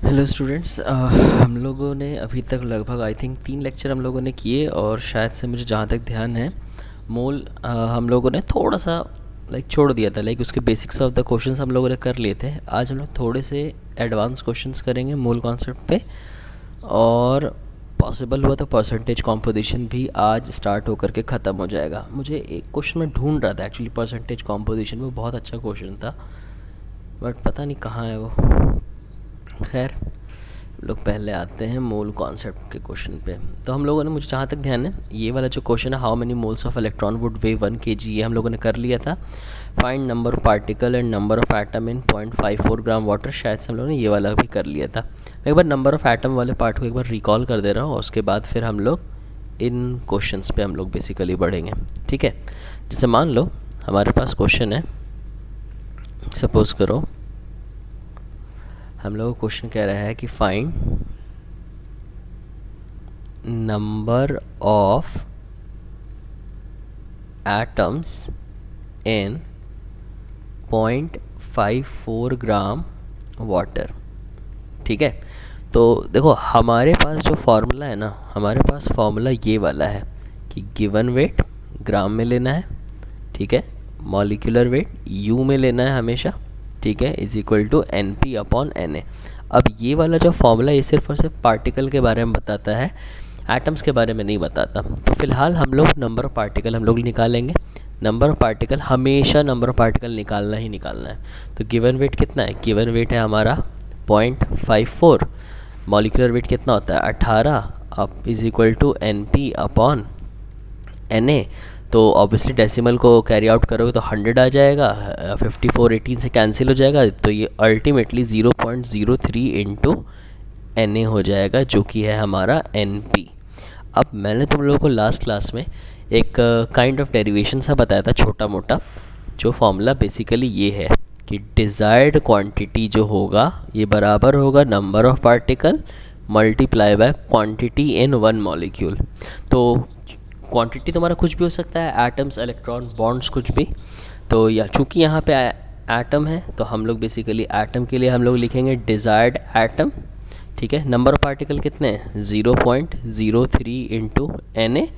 Hello students, हम लोगों ने अभी तक लगभग आई थिंक 3 लेक्चर हम लोगों ने किए और शायद से मुझे जहाँ तक ध्यान है मोल हम लोगों ने थोड़ा सा छोड़ दिया था। उसके बेसिक्स ऑफ द क्वेश्चंस हम लोगों ने कर लिए थे। आज हम लोग थोड़े से एडवांस क्वेश्चंस करेंगे मोल कॉन्सेप्ट पे, और पॉसिबल हुआ तो परसेंटेज कॉम्पोजिशन भी आज स्टार्ट होकर के ख़त्म हो जाएगा। मुझे एक क्वेश्चन मैं ढूंढ रहा था एक्चुअली, परसेंटेज कॉम्पोजिशन में बहुत अच्छा क्वेश्चन था बट पता नहीं कहाँ है वो। खैर, लोग पहले आते हैं मोल कॉन्सेप्ट के क्वेश्चन पे। तो हम लोगों ने, मुझे जहाँ तक ध्यान है, ये वाला जो क्वेश्चन है, how many moles of electron would way 1 kg, ये हम लोगों ने कर लिया था। Find number of particle and number of atom in 0.54 gram water, शायद से हम लोगों ने ये वाला भी कर लिया था। मैं एक बार नंबर ऑफ एटम वाले पार्ट को एक बार रिकॉल कर दे रहा हूँ और उसके बाद फिर हम लोग इन क्वेश्चंस पे हम लोग बेसिकली बढ़ेंगे। ठीक है, जैसे मान लो हमारे पास क्वेश्चन है, सपोज करो हम लोग क्वेश्चन कह रहा है कि find number of atoms in 0.54 gram water. ठीक है, तो देखो हमारे पास जो फॉर्मूला है ना, हमारे पास फॉर्मूला ये वाला है कि गिवन वेट ग्राम में लेना है, ठीक है, मॉलिक्यूलर वेट यू में लेना है हमेशा, ठीक है, is equal to N P upon N A. अब ये वाला जो फॉर्मूला ये सिर्फ और सिर्फ पार्टिकल के बारे में बताता है, एटम्स के बारे में नहीं बताता। तो फिलहाल हम लोग नंबर ऑफ पार्टिकल हम लोग निकालेंगे। नंबर ऑफ पार्टिकल, हमेशा नंबर ऑफ पार्टिकल निकालना ही निकालना है। तो गिवन वेट कितना है? गिवन वेट है हमारा 0.54। मॉलिक्यूलर वेट कितना होता है? 18 अब is equal to N P upon N A. तो ऑब्वियसली डेसिमल को कैरी आउट करोगे तो 100 आ जाएगा, 54 18 से कैंसिल हो जाएगा, तो ये अल्टीमेटली 0.03 इंटू एन ए हो जाएगा, जो कि है हमारा एन पी। अब मैंने तुम लोगों को लास्ट क्लास में एक काइंड ऑफ डेरिवेशन सा बताया था, छोटा मोटा, जो फॉर्मूला बेसिकली ये है कि डिज़ायर्ड क्वांटिटी जो होगा ये बराबर होगा number of particle multiply by quantity in one molecule. तो क्वांटिटी तुम्हारा कुछ भी हो सकता है, एटम्स, इलेक्ट्रॉन, बॉन्ड्स, कुछ भी। तो या चूँकि यहाँ पे एटम है तो हम लोग बेसिकली एटम के लिए हम लोग लिखेंगे डिज़ायर्ड एटम, ठीक है। नंबर ऑफ पार्टिकल कितने हैं? 0.03 into N A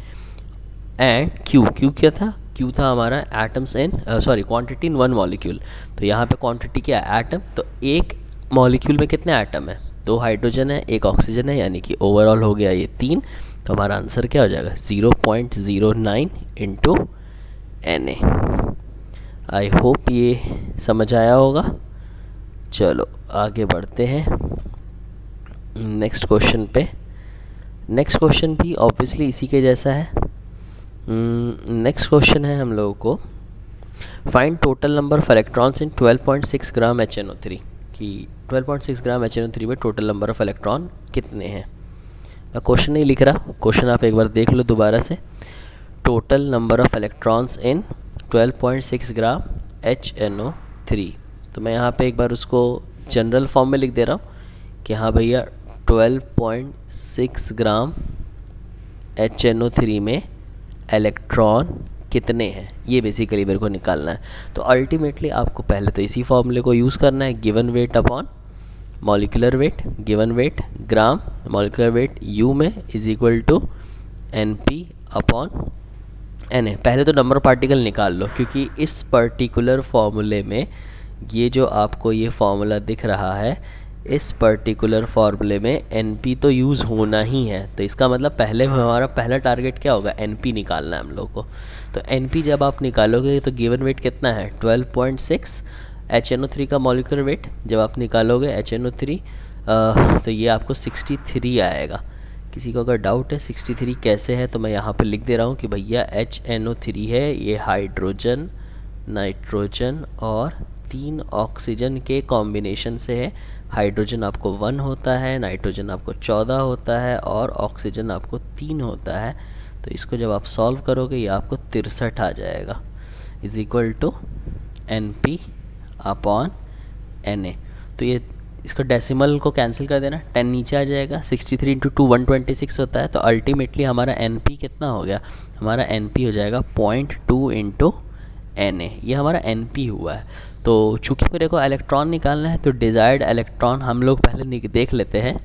and Q. Q क्या था? क्यू था हमारा atoms in quantity in one molecule. तो यहाँ पे क्वांटिटी क्या है? एटम। तो एक मॉलिक्यूल में कितने एटम है? 2 हाइड्रोजन है, 1 ऑक्सीजन है, यानी कि ओवरऑल हो गया ये 3। तो हमारा आंसर क्या हो जाएगा? 0.09 into N A. I hope ये समझ आया होगा। चलो आगे बढ़ते हैं नेक्स्ट क्वेश्चन पे। नेक्स्ट क्वेश्चन भी ऑब्वियसली इसी के जैसा है। नेक्स्ट क्वेश्चन है हम लोगों को, find total number of electrons in 12.6 gram HNO3, कि 12.6 ग्राम HNO3 में टोटल नंबर ऑफ इलेक्ट्रॉन कितने हैं। मैं क्वेश्चन नहीं लिख रहा, क्वेश्चन आप एक बार देख लो दोबारा से। Total number of electrons in 12.6 gram HNO3। तो मैं यहाँ पे एक बार उसको जनरल फॉर्म में लिख दे रहा हूँ कि हाँ भैया 12.6 ग्राम HNO3 में इलेक्ट्रॉन कितने हैं, ये बेसिकली मेरे को निकालना है। तो अल्टीमेटली आपको पहले तो इसी फॉर्मूले को यूज़ करना है, given weight upon molecular weight, given weight gram, molecular weight u में is equal to N P upon N A. पहले तो नंबर ऑफ पार्टिकल निकाल लो, क्योंकि इस पर्टिकुलर फॉर्मूले में ये जो आपको ये फॉर्मूला दिख रहा है, इस पर्टिकुलर फार्मूले में एन पी तो यूज़ होना ही है। तो इसका मतलब पहले हमारा पहला टारगेट क्या होगा? एन पी निकालना है हम लोग को। तो एन पी जब आप निकालोगे तो गिवन वेट कितना है? 12.6। HNO3 का मॉलिक्यूलर वेट जब आप निकालोगे HNO3 तो ये आपको 63 आएगा। किसी को अगर डाउट है 63 कैसे है, तो मैं यहाँ पे लिख दे रहा हूँ कि भैया HNO3 है, ये हाइड्रोजन, नाइट्रोजन और 3 ऑक्सीजन के कॉम्बिनेशन से है। हाइड्रोजन आपको 1 होता है, नाइट्रोजन आपको 14 होता है और ऑक्सीजन आपको 3 होता है। तो इसको जब आप सॉल्व करोगे ये आपको 63 आ जाएगा, is equal to N P upon N A. तो ये इसको डेसिमल को कैंसिल कर देना, 10 नीचे आ जाएगा, 63 इंटू 2 126 होता है। तो अल्टीमेटली हमारा एन पी कितना हो गया? हमारा एन पी हो जाएगा 0.2 इंटू Na, ये हमारा Np हुआ है। तो चूँकि मेरे को इलेक्ट्रॉन निकालना है तो डिज़ायर्ड इलेक्ट्रॉन हम लोग पहले देख लेते हैं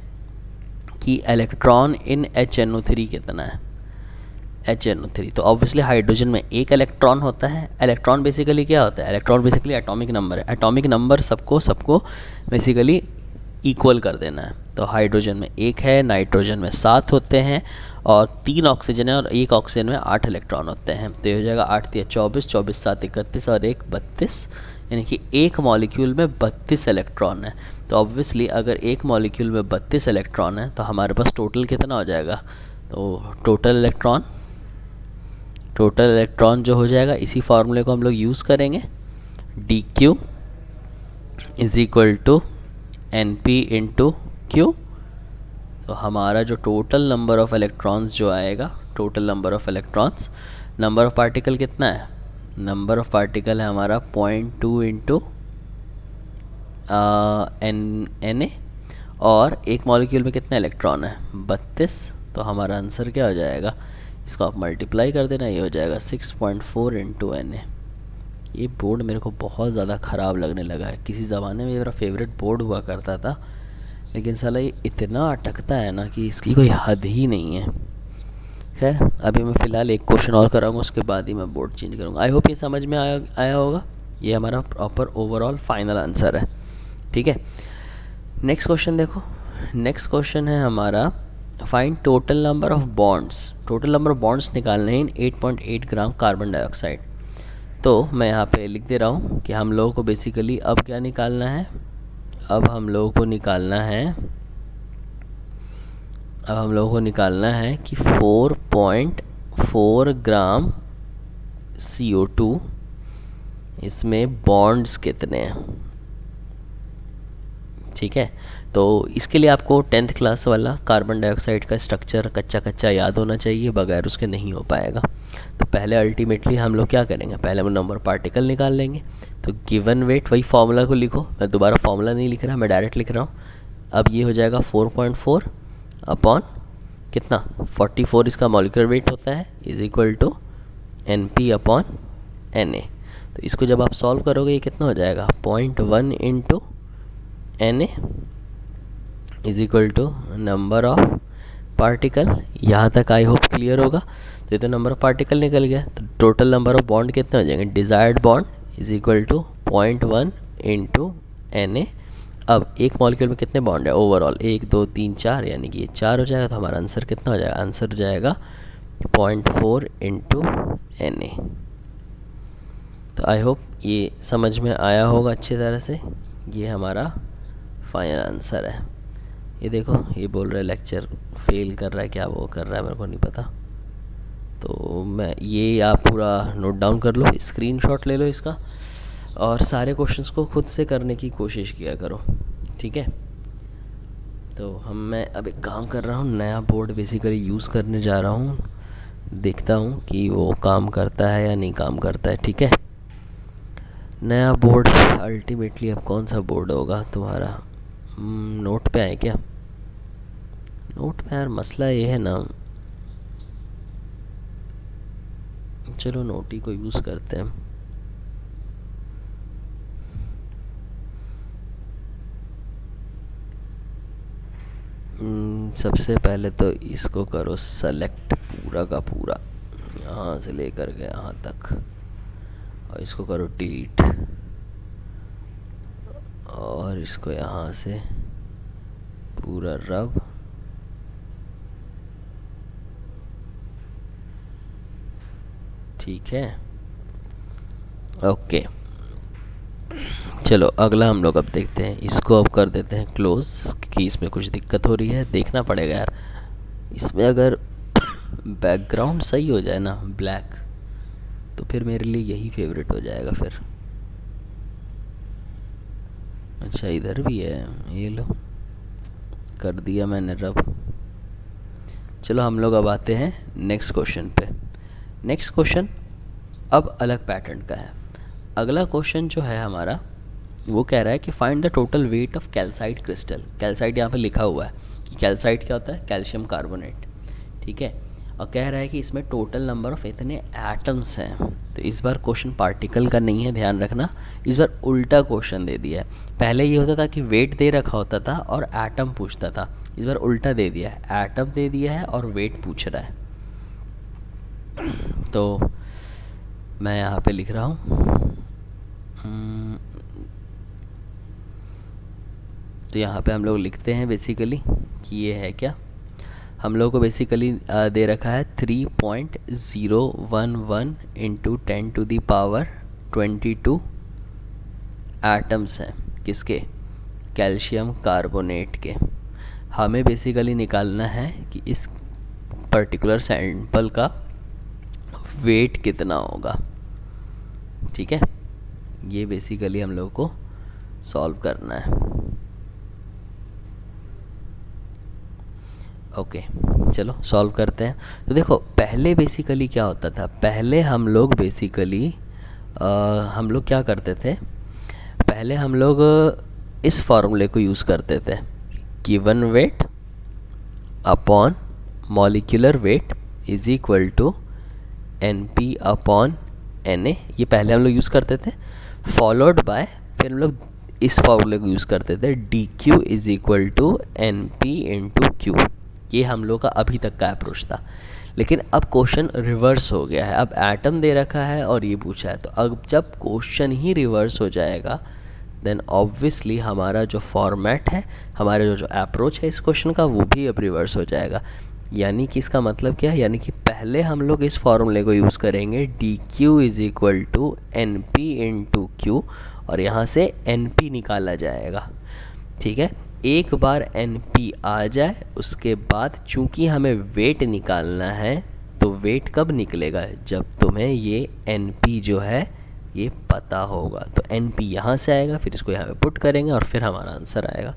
कि इलेक्ट्रॉन इन HNO3 कितना है। HNO3 तो ऑब्वियसली हाइड्रोजन में एक इलेक्ट्रॉन होता है। इलेक्ट्रॉन बेसिकली क्या होता है? इलेक्ट्रॉन बेसिकली एटॉमिक नंबर है। एटॉमिक नंबर सबको बेसिकली इक्वल कर देना है। तो हाइड्रोजन में एक है, नाइट्रोजन में 7 होते हैं और 3 ऑक्सीजन है और एक ऑक्सीजन में 8 इलेक्ट्रॉन होते हैं। तो ये हो जाएगा 8 3 24, 24 7 31 और 1 32, यानी कि एक मॉलिक्यूल में 32 इलेक्ट्रॉन है। तो ऑब्वियसली अगर एक मॉलिक्यूल में 32 इलेक्ट्रॉन है तो हमारे पास टोटल कितना हो जाएगा? तो टोटल इलेक्ट्रॉन जो हो जाएगा, इसी फार्मूले को हम लोग यूज़ करेंगे, dq is equal to Np into Q। तो हमारा जो टोटल नंबर ऑफ़ इलेक्ट्रॉन्स जो आएगा, total number of electrons, number of particle कितना है? नंबर ऑफ़ पार्टिकल है हमारा 0.2 इंटू Na, और एक मॉलिक्यूल में कितना इलेक्ट्रॉन है? 32। तो हमारा आंसर क्या हो जाएगा? इसको आप मल्टीप्लाई कर देना, ये हो जाएगा 6.4 इंटू Na। ये बोर्ड मेरे को बहुत ज़्यादा ख़राब लगने लगा है। किसी ज़माने में मेरा फेवरेट बोर्ड हुआ करता था, लेकिन साला ये इतना अटकता है ना कि इसकी कोई हद ही नहीं है। खैर, अभी मैं फ़िलहाल एक क्वेश्चन और कराऊंगा, उसके बाद ही मैं बोर्ड चेंज करूँगा। आई होप ये समझ में आया होगा। ये हमारा प्रॉपर ओवरऑल फाइनल आंसर है। ठीक है, नेक्स्ट क्वेश्चन देखो। नेक्स्ट क्वेश्चन है हमारा, find total number of bonds. Total number of bonds निकालने हैं 8.8 ग्राम कार्बन डाइऑक्साइड। तो मैं यहाँ पे लिख दे रहा हूँ कि हम लोगों को बेसिकली अब क्या निकालना है? अब हम लोगों को निकालना है कि 4.4 ग्राम CO2, इसमें बॉन्ड्स कितने हैं। ठीक है, तो इसके लिए आपको 10th क्लास वाला कार्बन डाइऑक्साइड का स्ट्रक्चर कच्चा याद होना चाहिए, बगैर उसके नहीं हो पाएगा। तो पहले अल्टीमेटली हम लोग क्या करेंगे? पहले हम नंबर पार्टिकल निकाल लेंगे। तो गिवन वेट, वही फार्मूला को लिखो, मैं दोबारा फार्मूला नहीं लिख रहा, मैं डायरेक्ट लिख रहा हूँ। अब ये हो जाएगा 4.4 अपॉन कितना? 44 इसका मॉलिक्यूलर वेट होता है, is equal to Np upon Na। तो इसको जब आप सॉल्व करोगे ये कितना हो जाएगा? 0.1 into Na is equal to number of particle. यहाँ तक आई होप क्लियर होगा। तो ये तो नंबर ऑफ पार्टिकल निकल गया। तो टोटल नंबर ऑफ बॉन्ड कितने हो जाएंगे? Desired bond is equal to 0.1 into Na। अब एक मॉलिक्यूल में कितने बॉन्ड है ओवरऑल? 1 2 3 4, यानी कि ये 4 हो जाएगा। तो हमारा आंसर कितना हो जाएगा? आंसर हो जाएगा 0.4 इंटू Na। तो आई होप ये समझ में आया होगा अच्छी तरह से। ये हमारा फाइनल आंसर है। ये देखो, ये बोल रहा है लेक्चर फेल कर रहा है, क्या वो कर रहा है मेरे को नहीं पता। तो मैं ये आप पूरा नोट डाउन कर लो, स्क्रीनशॉट ले लो इसका, और सारे क्वेश्चंस को खुद से करने की कोशिश किया करो। ठीक है, तो मैं अब एक काम कर रहा हूँ, नया बोर्ड बेसिकली यूज़ करने जा रहा हूँ। देखता हूँ कि वो काम करता है या नहीं काम करता है। ठीक है, नया बोर्ड अल्टीमेटली अब कौन सा बोर्ड होगा तुम्हारा? नोट पे आए क्या? नोट पे यार मसला ये है ना, चलो नोट ही को यूज़ करते हैं। सबसे पहले तो इसको करो सेलेक्ट पूरा का पूरा, यहाँ से लेकर के यहाँ तक, और इसको करो डिलीट, और इसको यहाँ से पूरा रब, ठीक है। ओके, चलो अगला हम लोग अब देखते हैं। इसको अब कर देते हैं क्लोज, क्योंकि इसमें कुछ दिक्कत हो रही है, देखना पड़ेगा यार। इसमें अगर बैकग्राउंड सही हो जाए ना ब्लैक, तो फिर मेरे लिए यही फेवरेट हो जाएगा फिर। अच्छा इधर भी है, ये लो कर दिया मैंने रब। चलो हम लोग अब आते हैं नेक्स्ट क्वेश्चन पे। नेक्स्ट क्वेश्चन अब अलग पैटर्न का है। अगला क्वेश्चन जो है हमारा वो कह रहा है कि find the total weight of calcite crystal. Calcite यहाँ पे लिखा हुआ है। कैल्साइट क्या होता है? Calcium carbonate. ठीक है, और कह रहा है कि इसमें टोटल नंबर ऑफ इतने एटम्स हैं। तो इस बार क्वेश्चन पार्टिकल का नहीं है, ध्यान रखना, इस बार उल्टा क्वेश्चन दे दिया है। पहले ये होता था कि वेट दे रखा होता था और एटम पूछता था, इस बार उल्टा दे दिया है, एटम दे दिया है और वेट पूछ रहा है। तो मैं यहाँ पे लिख रहा हूँ, तो यहाँ पे हम लोग लिखते हैं बेसिकली कि ये है क्या, हम लोग को बेसिकली दे रखा है 3.011 इंटू 10⁻22 एटम्स हैं, किसके, कैल्शियम कार्बोनेट के। हमें बेसिकली निकालना है कि इस पर्टिकुलर सैंपल का वेट कितना होगा। ठीक है, ये बेसिकली हम लोग को सॉल्व करना है। ओके, चलो सॉल्व करते हैं। तो देखो पहले बेसिकली क्या होता था, पहले हम लोग बेसिकली हम लोग क्या करते थे, पहले हम लोग इस फॉर्मूले को यूज़ करते थे, given weight upon molecular weight is equal to NP upon Na। ये पहले हम लोग यूज़ करते थे, फॉलोड बाय फिर हम लोग इस फॉर्मूले को यूज़ करते थे, dq is equal to NP into Q. ये हम लोग का अभी तक का अप्रोच था। लेकिन अब क्वेश्चन रिवर्स हो गया है, अब एटम दे रखा है और ये पूछा है, तो अब जब क्वेश्चन ही रिवर्स हो जाएगा देन ऑब्वियसली हमारा जो फॉर्मेट है, हमारा जो अप्रोच है इस क्वेश्चन का, वो भी अब रिवर्स हो जाएगा। यानी कि इसका मतलब क्या है, यानी कि पहले हम लोग इस फॉर्मूले को यूज़ करेंगे, dq is equal to NP into Q, और यहाँ से NP निकाला जाएगा। ठीक है, एक बार NP आ जाए उसके बाद चूंकि हमें वेट निकालना है, तो वेट कब निकलेगा, जब तुम्हें ये NP जो है ये पता होगा। तो NP यहाँ से आएगा, फिर इसको यहाँ पे पुट करेंगे और फिर हमारा आंसर आएगा।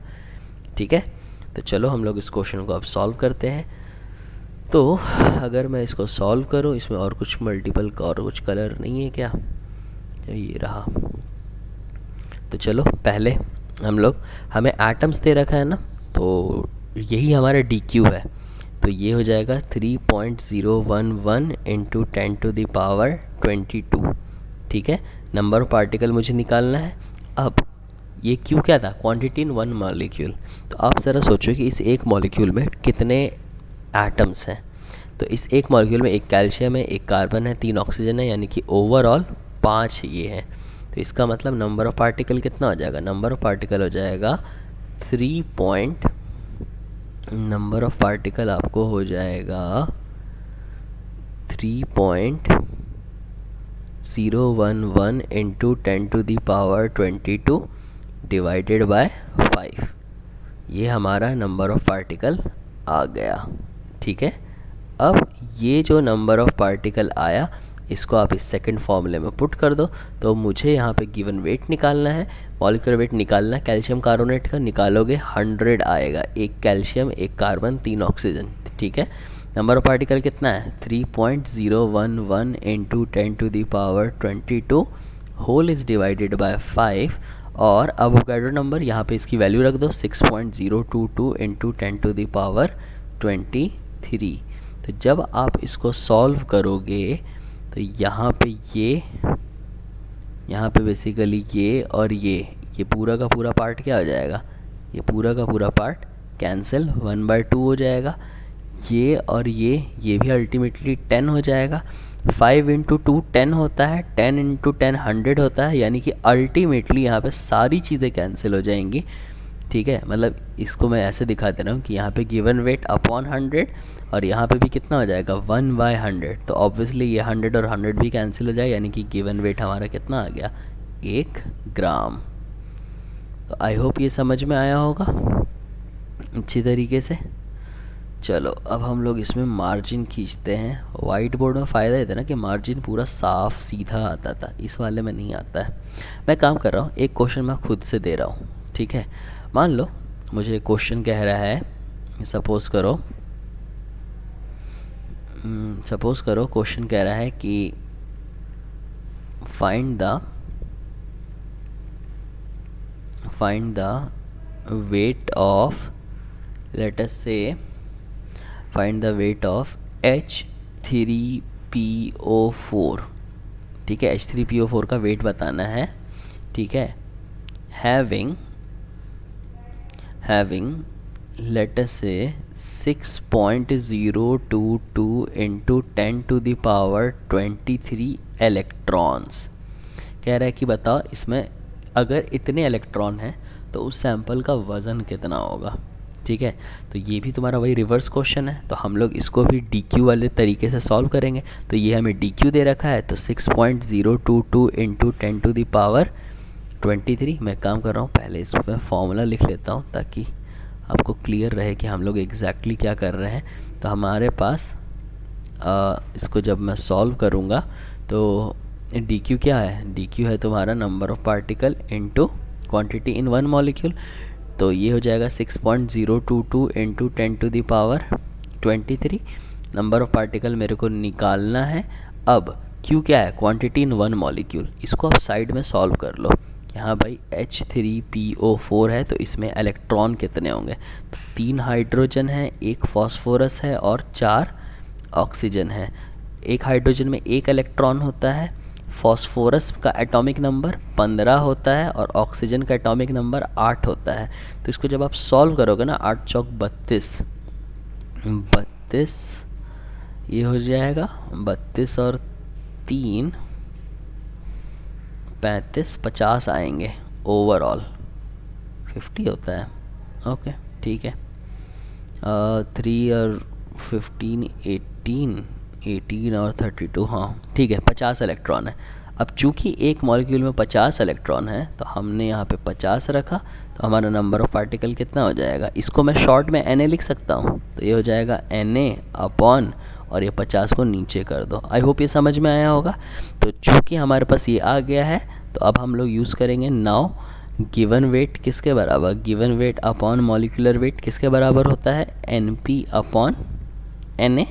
ठीक है, तो चलो हम लोग इस क्वेश्चन को अब सॉल्व करते हैं। तो अगर मैं इसको सॉल्व करूँ, इसमें और कुछ मल्टीपल और कुछ कलर नहीं है क्या, तो ये रहा। तो चलो पहले हम लोग, हमें एटम्स दे रखा है ना, तो यही हमारा dq है, तो ये हो जाएगा 3.011 इंटू 10⁻22। ठीक है, नंबर ऑफ पार्टिकल मुझे निकालना है। अब ये q क्या था, क्वांटिटी इन वन मॉलिक्यूल। तो आप ज़रा सोचो कि इस एक मॉलिक्यूल में कितने एटम्स हैं। तो इस एक मॉलिक्यूल में एक कैल्शियम है, एक कार्बन है, 3 ऑक्सीजन है, यानी कि ओवरऑल 5 ये हैं। तो इसका मतलब नंबर ऑफ पार्टिकल कितना हो जाएगा, नंबर ऑफ पार्टिकल हो जाएगा नंबर ऑफ पार्टिकल आपको हो जाएगा 3.011 इंटू 10⁻22 डिवाइडेड बाय 5। ये हमारा नंबर ऑफ पार्टिकल आ गया। ठीक है, अब ये जो नंबर ऑफ पार्टिकल आया, इसको आप इस सेकंड फॉर्मूले में पुट कर दो। तो मुझे यहाँ पे गिवन वेट निकालना है, मॉलिक्यूलर वेट निकालना है कैल्शियम कार्बोनेट का, निकालोगे 100 आएगा, एक कैल्शियम, एक कार्बन, 3 ऑक्सीजन। ठीक है, नंबर ऑफ पार्टिकल कितना है 3.011 into 10⁻22 whole is divided by 5, और अवोगाड्रो नंबर यहाँ पे इसकी वैल्यू रख दो 6.022 इंटू 10⁻23। तो जब आप इसको सॉल्व करोगे तो यहाँ पे बेसिकली ये और ये पूरा का पूरा पार्ट क्या हो जाएगा, ये पूरा का पूरा पार्ट कैंसिल, 1/2 हो जाएगा। ये और ये भी अल्टीमेटली 10 हो जाएगा। 5 इंटू 2 10 होता है, 10 इंटू 10 100 होता है, यानी कि अल्टीमेटली यहाँ पे सारी चीज़ें कैंसिल हो जाएंगी। ठीक है, मतलब इसको मैं ऐसे दिखा दे रहा हूँ कि यहाँ पे गिवन वेट अपॉन 100, और यहाँ पे भी कितना हो जाएगा 1/100। तो ऑब्वियसली ये 100 और 100 भी कैंसिल हो जाए, यानी कि गिवन वेट हमारा कितना आ गया 1 ग्राम। तो आई होप ये समझ में आया होगा अच्छी तरीके से। चलो अब हम लोग इसमें मार्जिन खींचते हैं। वाइट बोर्ड में फ़ायदा ये था ना कि मार्जिन पूरा साफ सीधा आता था, इस वाले में नहीं आता है। मैं काम कर रहा हूँ, एक क्वेश्चन मैं खुद से दे रहा हूँ। ठीक है, मान लो मुझे क्वेश्चन कह रहा है, सपोज़ करो क्वेश्चन कह रहा है कि find the weight of, let us say find the weight of H3PO4, ठीक है, H3PO4 का वेट बताना है, ठीक है, हैविंग लेट अस से 6.022 इंटू 10⁻23 इलेक्ट्रॉन्स। कह रहा है कि बताओ इसमें अगर इतने इलेक्ट्रॉन हैं तो उस सैंपल का वज़न कितना होगा, ठीक है। तो ये भी तुम्हारा वही रिवर्स क्वेश्चन है, तो हम लोग इसको भी डी क्यू वाले तरीके से सॉल्व करेंगे। तो ये हमें डी क्यू दे रखा है, तो 6.022 इंटू 10⁻23। मैं काम कर रहा हूँ, पहले इसमें फॉर्मूला लिख लेता हूँ ताकि आपको क्लियर रहे कि हम लोग एग्जैक्टली क्या कर रहे हैं। तो हमारे पास इसको जब मैं सॉल्व करूँगा तो डी क्यू क्या है, डी क्यू है तुम्हारा number of particle into quantity in one molecule. तो ये हो जाएगा 6.022 इंटू 10⁻23। नंबर ऑफ़ पार्टिकल मेरे को निकालना है। अब क्यू क्या है, क्वांटिटी इन वन मॉलिक्यूल। इसको आप साइड में सॉल्व कर लो। यहाँ भाई H3PO4 है, तो इसमें इलेक्ट्रॉन कितने होंगे, तो 3 हाइड्रोजन है, 1 फॉस्फोरस है और 4 ऑक्सीजन है। एक हाइड्रोजन में 1 इलेक्ट्रॉन होता है, फॉस्फोरस का एटॉमिक नंबर 15 होता है और ऑक्सीजन का एटॉमिक नंबर 8 होता है। तो इसको जब आप सॉल्व करोगे ना, 8 चौक 32, ये हो जाएगा 32 और 3 35, 50 आएंगे, ओवरऑल 50 होता है। ओके ठीक है, 3 और 15 18 और 32, हाँ ठीक है, 50 इलेक्ट्रॉन है। अब चूंकि एक मॉलिक्यूल में 50 इलेक्ट्रॉन है तो हमने यहाँ पे 50 रखा, तो हमारा नंबर ऑफ़ पार्टिकल कितना हो जाएगा, इसको मैं शॉर्ट में Na लिख सकता हूँ। तो ये हो जाएगा Na अपॉन, और ये 50 को नीचे कर दो। आई होप ये समझ में आया होगा। तो चूँकि हमारे पास ये आ गया है तो अब हम लोग यूज़ करेंगे नाउ गिवन वेट किसके बराबर, given weight upon molecular wait किसके बराबर होता है, Np अपॉन Na।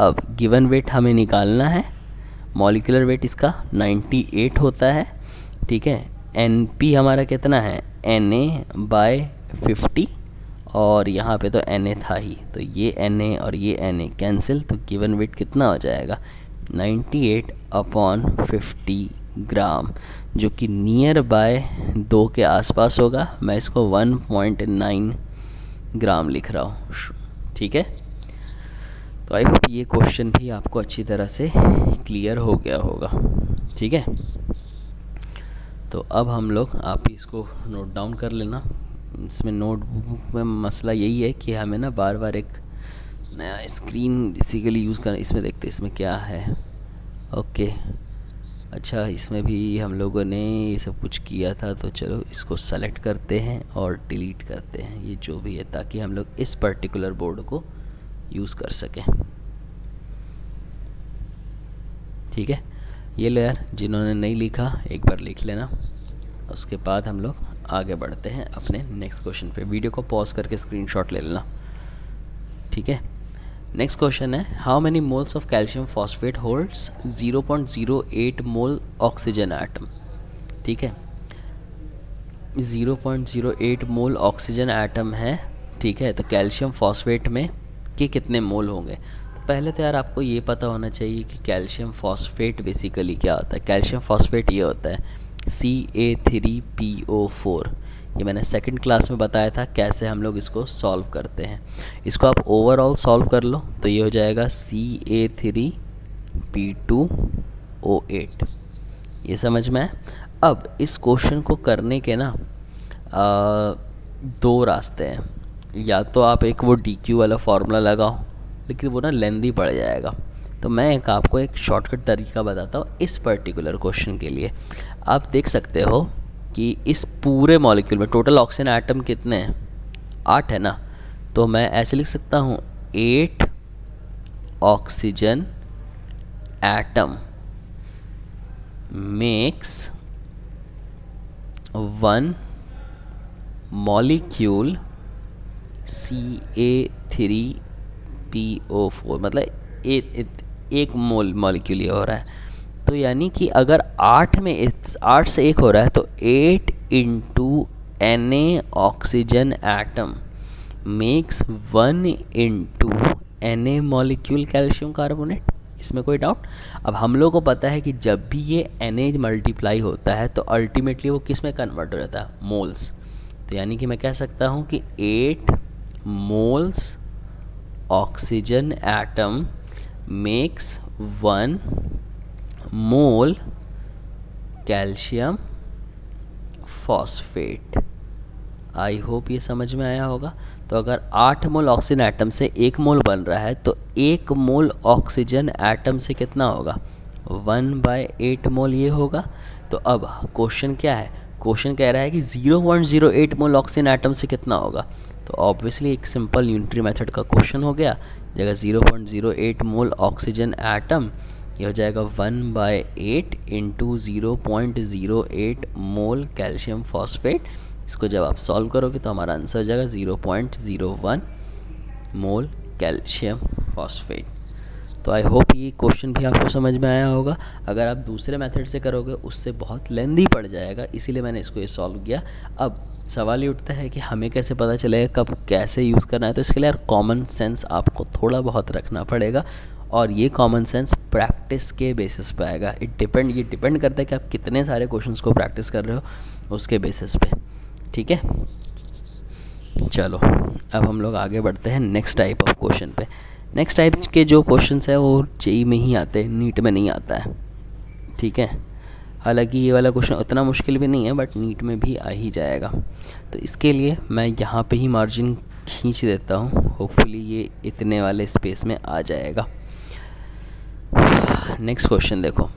अब गिवन वेट हमें निकालना है, मॉलिक्यूलर वेट इसका 98 होता है, ठीक है। Np हमारा कितना है, Na/50, और यहाँ पे तो Na था ही, तो ये Na और ये Na कैंसिल, तो गिवन वेट कितना हो जाएगा 98 अपॉन 50 ग्राम, जो कि नियर बाय 2 के आसपास होगा। मैं इसको 1.9 ग्राम लिख रहा हूँ, ठीक है। तो आई होप ये क्वेश्चन भी आपको अच्छी तरह से क्लियर हो गया होगा, ठीक है। तो अब हम लोग, आप इसको नोट डाउन कर लेना। इसमें नोटबुक में मसला यही है कि हमें ना बार बार एक नया स्क्रीन बेसिकली यूज़ करना। इसमें देखते इसमें क्या है, ओके अच्छा, इसमें भी हम लोगों ने ये सब कुछ किया था, तो चलो इसको सेलेक्ट करते हैं और डिलीट करते हैं, ये जो भी है, ताकि हम लोग इस पर्टिकुलर बोर्ड को यूज़ कर सकें, ठीक है। ये लो यार, जिन्होंने नहीं लिखा एक बार लिख लेना, उसके बाद हम लोग आगे बढ़ते हैं अपने नेक्स्ट क्वेश्चन पे। वीडियो को पॉज करके स्क्रीनशॉट ले लेना, ठीक है। नेक्स्ट क्वेश्चन है, how many moles of calcium phosphate holds 0.08 mole oxygen atom, ठीक है। 0.08 मोल ऑक्सीजन एटम है, ठीक है। तो कैल्शियम फॉस्फेट में के कितने मोल होंगे। तो पहले तो यार आपको ये पता होना चाहिए कि कैल्शियम फॉस्फेट बेसिकली क्या होता है। कैल्शियम फॉस्फेट ये होता है Ca3PO4। ये मैंने सेकंड क्लास में बताया था कैसे हम लोग इसको सॉल्व करते हैं। इसको आप ओवरऑल सॉल्व कर लो तो ये हो जाएगा Ca3P2O8। ये समझ में है। अब इस क्वेश्चन को करने के ना 2 रास्ते हैं। या तो आप एक वो DQ वाला फार्मूला लगाओ, लेकिन वो ना लेंदी पड़ जाएगा। तो मैं आपको एक शॉर्टकट तरीका बताता हूँ इस पर्टिकुलर क्वेश्चन के लिए। आप देख सकते हो कि इस पूरे मॉलिक्यूल में टोटल ऑक्सीजन एटम कितने हैं, 8 है ना। तो मैं ऐसे लिख सकता हूँ 8 oxygen atom makes 1 molecule Ca3PO4, मतलब एक मॉलिक्यूल ये हो रहा है। तो यानी कि अगर 8 से 1 हो रहा है तो 8 into Na oxygen atom makes 1 into Na molecule calcium carbonate, इसमें कोई डाउट। अब हम लोग को पता है कि जब भी ये Na मल्टीप्लाई होता है तो अल्टीमेटली वो किस में कन्वर्ट हो जाता है, मोल्स। तो यानी कि मैं कह सकता हूँ कि 8 मोल्स ऑक्सीजन एटम मेक्स 1 मोल कैल्शियम फॉस्फेट। आई होप ये समझ में आया होगा। तो अगर 8 मोल ऑक्सीजन एटम से 1 मोल बन रहा है तो 1 मोल ऑक्सीजन एटम से कितना होगा, 1/8 मोल ये होगा। तो अब क्वेश्चन क्या है, क्वेश्चन कह रहा है कि 0.08 मोल ऑक्सीजन एटम से कितना होगा। तो ऑब्वियसली एक सिंपल यूनिटरी मेथड का क्वेश्चन हो गया। जगह 0.08 मोल ऑक्सीजन एटम, ये हो जाएगा 1/8 इंटू 0.08 मोल कैल्शियम फॉस्फेट। इसको जब आप सॉल्व करोगे तो हमारा आंसर हो जाएगा 0.01 मोल कैल्शियम फॉस्फेट। तो आई होप ये क्वेश्चन भी आपको समझ में आया होगा। अगर आप दूसरे मेथड से करोगे उससे बहुत लेंदी पड़ जाएगा, इसीलिए मैंने इसको ये सॉल्व किया। अब सवाल ये उठता है कि हमें कैसे पता चलेगा कब कैसे यूज़ करना है। तो इसके लिए यार कॉमन सेंस आपको थोड़ा बहुत रखना पड़ेगा, और ये कॉमन सेंस प्रैक्टिस के बेसिस पे आएगा। ये डिपेंड करता है कि आप कितने सारे क्वेश्चंस को प्रैक्टिस कर रहे हो, उसके बेसिस पे। ठीक है, चलो अब हम लोग आगे बढ़ते हैं नेक्स्ट टाइप ऑफ क्वेश्चन पे। नेक्स्ट टाइप के जो क्वेश्चंस है वो जेईई में ही आते हैं, नीट में नहीं आता है। ठीक है, हालांकि ये वाला क्वेश्चन उतना मुश्किल भी नहीं है, बट नीट में भी आ ही जाएगा। तो इसके लिए मैं यहाँ पे ही मार्जिन खींच देता हूँ, होपफुली ये इतने वाले स्पेस में आ जाएगा। नेक्स्ट क्वेश्चन देखो,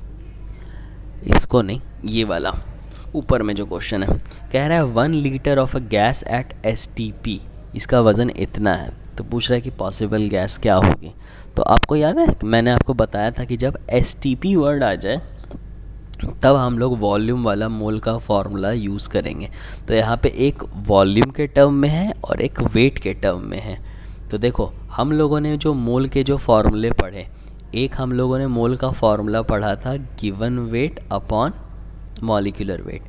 इसको नहीं, ये वाला ऊपर में जो क्वेश्चन है, कह रहा है 1 litre of a gas at STP, इसका वज़न इतना है। तो पूछ रहा है कि पॉसिबल गैस क्या होगी। तो आपको याद है मैंने आपको बताया था कि जब STP वर्ड आ जाए तब हम लोग वॉल्यूम वाला मोल का फॉर्मूला यूज़ करेंगे। तो यहाँ पे एक वॉल्यूम के टर्म में है और एक वेट के टर्म में है। तो देखो हम लोगों ने जो मोल के जो फॉर्मूले पढ़े, एक हम लोगों ने मोल का फॉर्मूला पढ़ा था given weight upon molecular wait,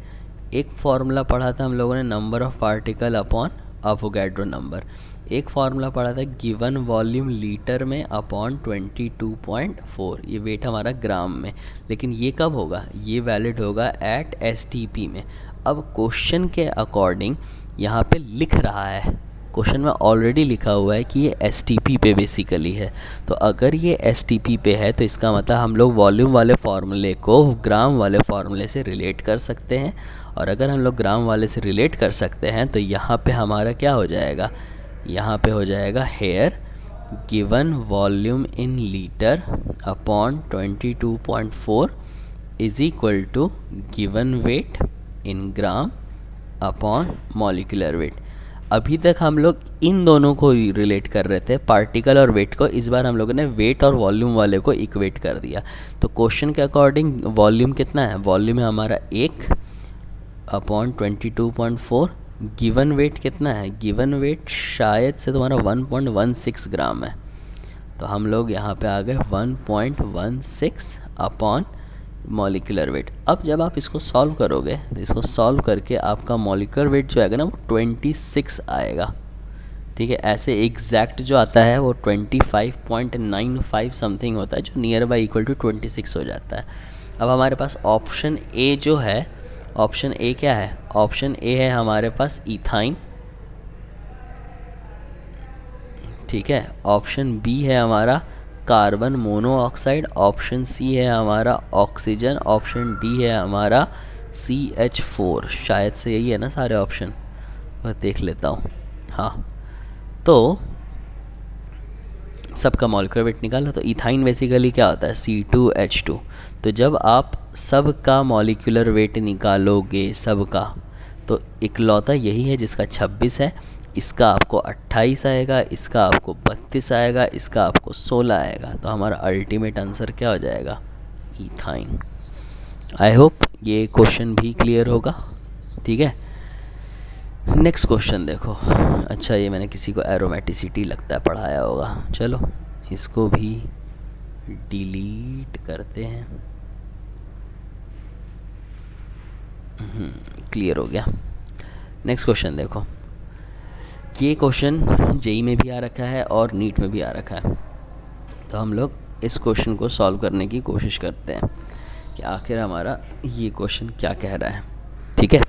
एक फॉर्मूला पढ़ा था हम लोगों ने number of particle upon Avogadro number, एक फार्मूला पढ़ा था गिवन वॉल्यूम लीटर में अपॉन 22.4, ये वेट हमारा ग्राम में। लेकिन ये कब होगा, ये वैलिड होगा एट STP में। अब क्वेश्चन के अकॉर्डिंग यहाँ पे लिख रहा है, क्वेश्चन में ऑलरेडी लिखा हुआ है कि ये STP पे बेसिकली है। तो अगर ये STP पे है तो इसका मतलब हम लोग वॉल्यूम वाले फार्मूले को ग्राम वाले फार्मूले से रिलेट कर सकते हैं। और अगर हम लोग ग्राम वाले से रिलेट कर सकते हैं तो यहाँ पे हमारा क्या हो जाएगा, यहाँ पे हो जाएगा here given volume in litre upon 22.4 is equal to given weight in gram upon molecular weight. अभी तक हम लोग इन दोनों को रिलेट कर रहे थे, पार्टिकल और वेट को। इस बार हम लोगों ने वेट और वॉल्यूम वाले को इक्वेट कर दिया। तो क्वेश्चन के अकॉर्डिंग वॉल्यूम कितना है, वॉल्यूम है हमारा 1 अपॉन 22.4। गिवन वेट कितना है, गिवन वेट शायद से तुम्हारा 1.16 ग्राम है। तो हम लोग यहाँ पे आ गए 1.16 अपॉन मॉलिक्यूलर वेट। अब जब आप इसको सॉल्व करोगे तो इसको सॉल्व करके आपका मॉलिक्यूलर वेट जो आएगा ना वो 26 आएगा। ठीक है, ऐसे एग्जैक्ट जो आता है वो 25.95 समथिंग होता है, जो नियर बाई इक्वल टू 26 हो जाता है। अब हमारे पास ऑप्शन ए जो है, ऑप्शन ए क्या है, ऑप्शन ए है हमारे पास इथाइन। ठीक है, ऑप्शन बी है हमारा कार्बन मोनोऑक्साइड, ऑप्शन सी है हमारा ऑक्सीजन, ऑप्शन डी है हमारा CH4। शायद से यही है ना सारे ऑप्शन, मैं देख लेता हूँ। हाँ, तो सबका मॉलिक्यूलर वेट निकालो। तो इथाइन बेसिकली क्या होता है, C2H2। तो जब आप सबका मॉलिक्यूलर वेट निकालोगे सबका, तो इकलौता यही है जिसका 26 है, इसका आपको 28 आएगा, इसका आपको 32 आएगा, इसका आपको 16 आएगा। तो हमारा अल्टीमेट आंसर क्या हो जाएगा, इथाइन। आई होप ये क्वेश्चन भी क्लियर होगा। ठीक है, नेक्स्ट क्वेश्चन देखो। अच्छा, ये मैंने किसी को एरोमेटिसिटी लगता है पढ़ाया होगा, चलो इसको भी डिलीट करते हैं। क्लियर हो गया। नेक्स्ट क्वेश्चन देखो, ये क्वेश्चन जेईई में भी आ रखा है और नीट में भी आ रखा है। तो हम लोग इस क्वेश्चन को सॉल्व करने की कोशिश करते हैं कि आखिर हमारा ये क्वेश्चन क्या कह रहा है। ठीक है,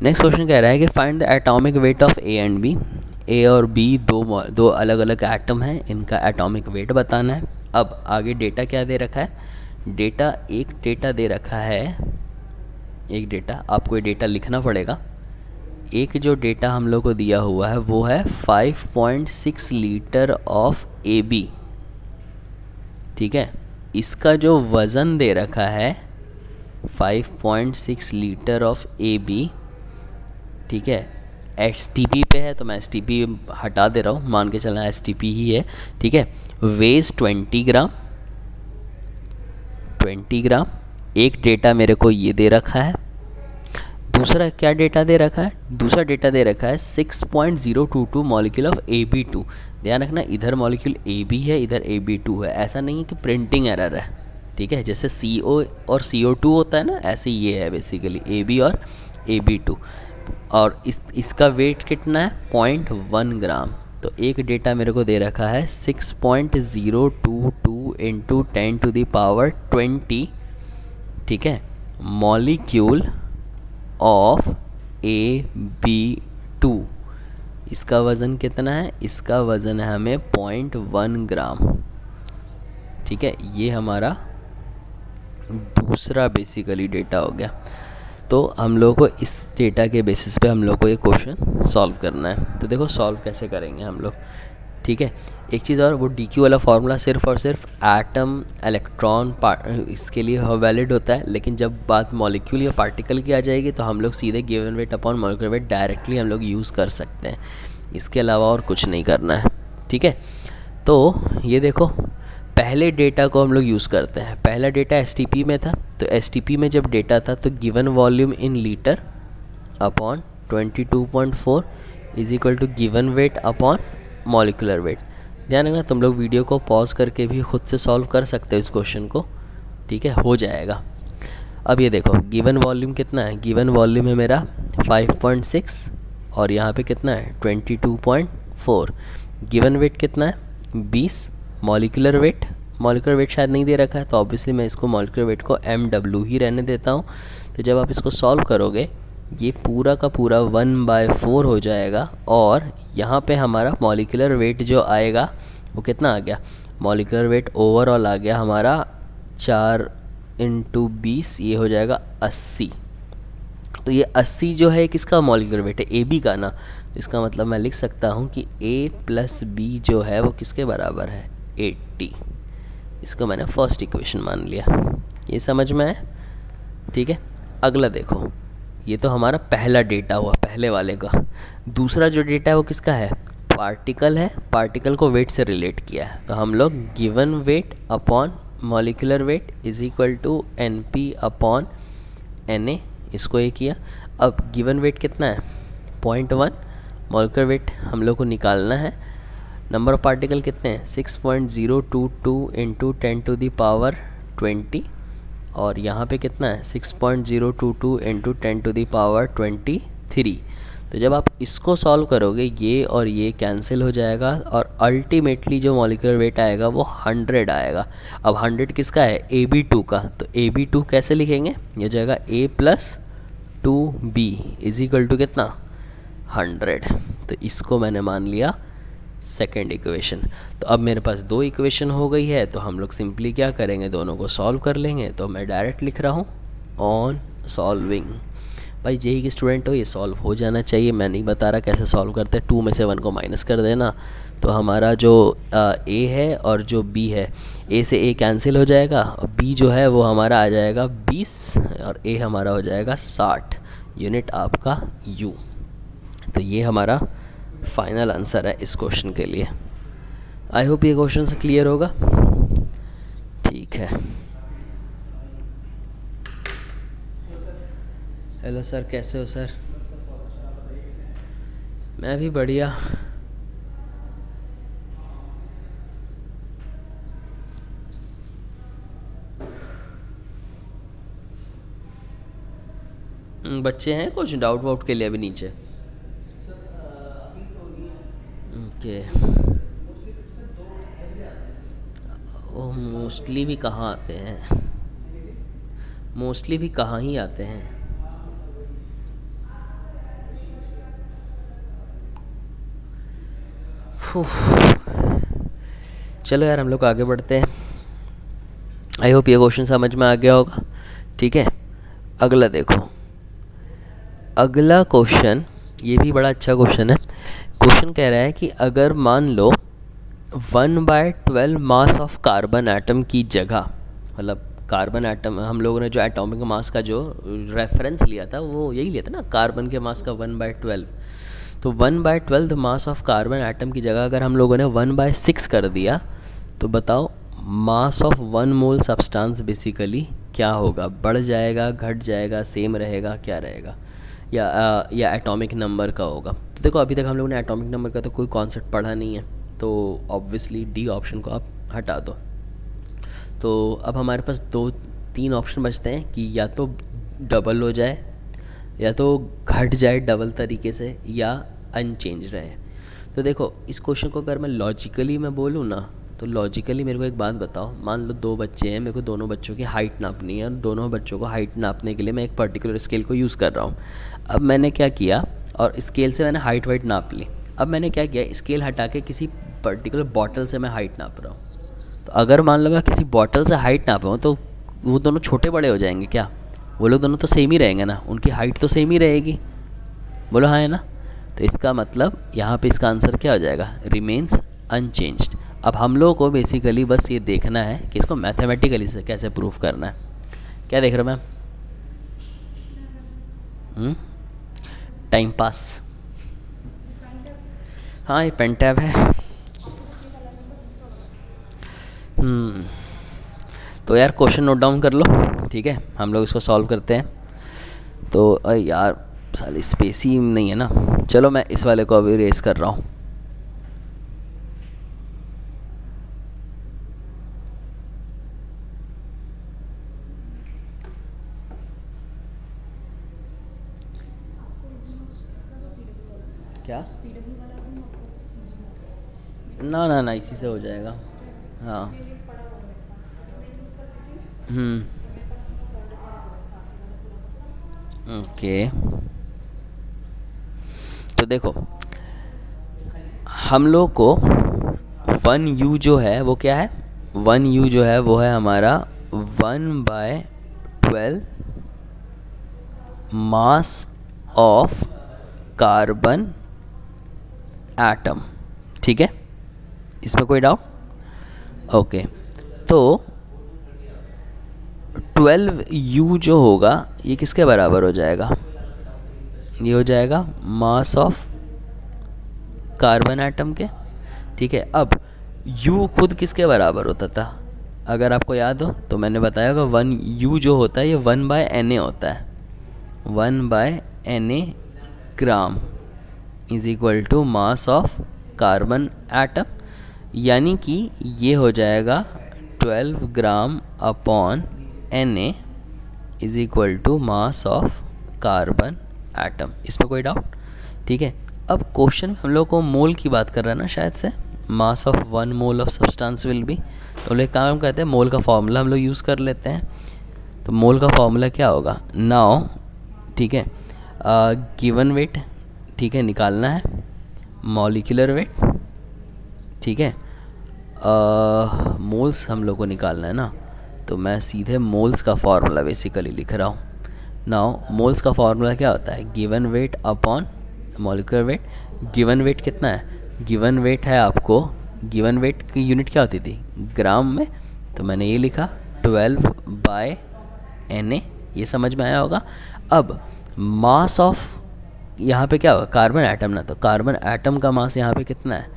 नेक्स्ट क्वेश्चन कह रहा है कि find the atomic weight of A and B. A और बी दो अलग अलग एटम हैं, इनका एटॉमिक वेट बताना है। अब आगे डेटा क्या दे रखा है, एक डेटा दे रखा है, एक डेटा, आपको ये डेटा लिखना पड़ेगा। एक जो डेटा हम लोग को दिया हुआ है वो है 5.6 लीटर ऑफ ए बी। ठीक है, इसका जो वज़न दे रखा है 5.6 लीटर ऑफ ए बी। ठीक है, एस टी पी पे है तो मैं एस टी पी हटा दे रहा हूँ, मान के चलना एस टी पी ही है। ठीक है, वेज 20 ग्राम, 20 ग्राम। एक डेटा मेरे को ये दे रखा है। दूसरा क्या डेटा दे रखा है, दूसरा डेटा दे रखा है 6.022 मॉलिक्यूल ऑफ AB2। ध्यान रखना, इधर मॉलिक्यूल AB है, इधर AB2 है। ऐसा नहीं है कि प्रिंटिंग एरर है। ठीक है, जैसे CO और CO2 होता है ना, ऐसे ये है बेसिकली AB और AB2। और इसका वेट कितना है, 0.1 ग्राम। तो एक डेटा मेरे को दे रखा है 6.022 इंटू 10⁻20। ठीक है, मॉलिक्यूल ऑफ AB2। इसका वज़न कितना है, इसका वज़न है हमें 0.1 ग्राम। ठीक है, ये हमारा दूसरा बेसिकली डेटा हो गया। तो हम लोग को इस डेटा के बेसिस पे हम लोग को ये क्वेश्चन सॉल्व करना है। तो देखो सॉल्व कैसे करेंगे हम लोग। ठीक है, एक चीज़ और, वो डी क्यू वाला फार्मूला सिर्फ और सिर्फ एटम, इलेक्ट्रॉन, इसके लिए वैलिड होता है। लेकिन जब बात मॉलिक्यूल या पार्टिकल की आ जाएगी तो हम लोग सीधे given weight upon molecular wait directly हम लोग यूज़ कर सकते हैं। इसके अलावा और कुछ नहीं करना है। ठीक है, तो ये देखो, पहले डेटा को हम लोग यूज़ करते हैं। पहला डेटा एस टी पी में था, तो एस टी पी में जब डेटा था तो given volume in litre upon 22.4 is equal to given weight upon molecular weight. ध्यान रखना, तुम लोग वीडियो को पॉज करके भी खुद से सॉल्व कर सकते हो इस क्वेश्चन को। ठीक है, हो जाएगा। अब ये देखो, गिवन वॉल्यूम कितना है, गिवन वॉल्यूम है मेरा 5.6 और यहाँ पे कितना है 22.4। गिवन वेट कितना है 20। मॉलिक्यूलर वेट शायद नहीं दे रखा है, तो ऑब्वियसली मैं इसको मॉलिक्यूलर वेट को MW ही रहने देता हूँ। तो जब आप इसको सॉल्व करोगे ये पूरा का पूरा 1/4 हो जाएगा। और यहाँ पे हमारा मॉलिक्यूलर वेट जो आएगा वो कितना आ गया, मॉलिक्यूलर वेट ओवरऑल आ गया हमारा 4 × 20, ये हो जाएगा 80। तो ये 80 जो है किसका मॉलिक्यूलर वेट है, AB का ना। तो इसका मतलब मैं लिख सकता हूँ कि A + B जो है वो किसके बराबर है, 80। इसको मैंने फर्स्ट इक्वेशन मान लिया। ये समझ में है। ठीक है, अगला देखो, ये तो हमारा पहला डेटा हुआ पहले वाले का। दूसरा जो डेटा है वो किसका है, पार्टिकल है। पार्टिकल को वेट से रिलेट किया है, तो हम लोग given weight upon molecular weight is equal to NP upon Na, इसको ये किया। अब गिवन वेट कितना है 0.1, मॉलिक्यूलर वेट हम लोग को निकालना है। नंबर ऑफ पार्टिकल कितने हैं 6.022 इंटू 10⁻20 और यहाँ पे कितना है 6.022 इंटू 10⁻23। तो जब आप इसको सॉल्व करोगे ये और ये कैंसिल हो जाएगा और अल्टीमेटली जो मॉलिक्यूलर वेट आएगा वो 100 आएगा। अब 100 किसका है, AB2 का। तो AB2 कैसे लिखेंगे, ये हो जाएगा A + 2B is equal to कितना 100। तो इसको मैंने मान लिया सेकेंड इक्वेशन। तो अब मेरे पास दो इक्वेशन हो गई है, तो हम लोग सिंपली क्या करेंगे, दोनों को सॉल्व कर लेंगे। तो मैं डायरेक्ट लिख रहा हूँ ऑन सॉल्विंग। भाई जेई के स्टूडेंट हो, ये सॉल्व हो जाना चाहिए। मैं नहीं बता रहा कैसे सॉल्व करते हैं। 2 में से 1 को माइनस कर देना, तो हमारा जो A है और जो B है, A से A कैंसिल हो जाएगा और B जो है वो हमारा आ जाएगा 20 और A हमारा हो जाएगा 60 यूनिट आपका U। तो ये हमारा फाइनल आंसर है इस क्वेश्चन के लिए। आई होप ये क्वेश्चन से क्लियर होगा। ठीक है, हेलो सर, कैसे हो सर? मैं भी बढ़िया। बच्चे हैं कुछ डाउट वाउट के लिए अभी नीचे? ओके, वो मोस्टली भी कहाँ आते हैं, मोस्टली भी कहाँ ही आते हैं। चलो यार हम लोग आगे बढ़ते हैं। आई होप ये क्वेश्चन समझ में आ गया होगा। ठीक है, अगला देखो। अगला क्वेश्चन ये भी बड़ा अच्छा क्वेश्चन है। क्वेश्चन कह रहा है कि अगर मान लो 1/12 मास ऑफ कार्बन एटम की जगह, मतलब कार्बन एटम, हम लोगों ने जो एटॉमिक मास का जो रेफरेंस लिया था वो यही लिया था ना, कार्बन के मास का 1/12। तो 1/12 मास ऑफ कार्बन एटम की जगह अगर हम लोगों ने 1/6 कर दिया तो बताओ mass of 1 mole substance basically क्या होगा? बढ़ जाएगा, घट जाएगा, सेम रहेगा, क्या रहेगा? या एटॉमिक नंबर का होगा? तो देखो अभी तक हम लोगों ने एटॉमिक नंबर का तो कोई कॉन्सेप्ट पढ़ा नहीं है, तो ऑब्वियसली डी ऑप्शन को आप हटा दो। तो अब हमारे पास 2-3 ऑप्शन बचते हैं कि या तो डबल हो जाए, या तो घट जाए डबल तरीके से, या अनचेंज रहे। तो देखो इस क्वेश्चन को अगर मैं लॉजिकली मैं बोलूँ ना, तो लॉजिकली मेरे को एक बात बताओ। मान लो 2 बच्चे हैं, मेरे को दोनों बच्चों की हाइट नापनी है, और दोनों बच्चों को हाइट नापने के लिए मैं एक पर्टिकुलर स्केल को यूज़ कर रहा हूँ। अब मैंने क्या किया, और स्केल से मैंने हाइट वाइट नाप ली। अब मैंने क्या किया, स्केल हटा के किसी पर्टिकुलर बॉटल से मैं हाइट नाप रहा हूँ। तो अगर मान लो मैं किसी बॉटल से हाइट नाप रहा हूँ तो वो दोनों छोटे बड़े हो जाएंगे क्या? वो लोग दोनों तो सेम ही रहेंगे ना, उनकी हाइट तो सेम ही रहेगी। बोलो हाँ है ना? तो इसका मतलब यहाँ पे इसका आंसर क्या हो जाएगा? Remains unchanged. अब हम लोगों को बेसिकली बस ये देखना है कि इसको मैथमेटिकली से कैसे प्रूफ करना है। क्या देख रहे हो मैम? Time pass. हाँ ये पेन टैब है। तो यार क्वेश्चन नोट डाउन कर लो, ठीक है? हम लोग इसको सॉल्व करते हैं। तो यार साली स्पेस ही नहीं है ना। चलो मैं इस वाले को अभी रेस कर रहा हूँ। क्या? ना ना ना, इसी से हो जाएगा। हाँ। ओके, तो देखो हम लोग को 1U जो है वो क्या है? 1U जो है वो है हमारा 1/12 मास ऑफ कार्बन एटम। ठीक है, इसमें कोई डाउट? ओके, तो 12U जो होगा ये किसके बराबर हो जाएगा? ये हो जाएगा मास ऑफ कार्बन एटम के। ठीक है, अब U खुद किसके बराबर होता था? अगर आपको याद हो तो मैंने बताया होगा 1U जो होता है ये 1/Na होता है। 1/Na gram is equal to mass of carbon atom, यानी कि ये हो जाएगा 12 gram upon Na is equal to mass of carbon atom. इसमें कोई डाउट? ठीक है, अब क्वेश्चन में हम लोग को मोल की बात कर रहा है ना शायद से, mass of 1 mole of substance will be. तो लोग काम कहते हैं मोल का फॉर्मूला हम लोग यूज़ कर लेते हैं। तो मोल का फॉर्मूला क्या होगा नाउ? ठीक है, गिवन वेट, ठीक है, निकालना है मॉलिक्यूलर वेट। ठीक है, मोल्स हम लोग को निकालना है ना, तो मैं सीधे मोल्स का फॉर्मूला बेसिकली लिख रहा हूँ। नाउ मोल्स का फॉर्मूला क्या होता है? Given weight upon molecular weight. Given weight कितना है? गिवन वेट है आपको, गिवन वेट की यूनिट क्या होती थी? ग्राम में। तो मैंने ये लिखा 12/Na, ये समझ में आया होगा। अब मास ऑफ यहाँ पे क्या होगा? कार्बन एटम ना, तो कार्बन एटम का मास यहाँ पे कितना है?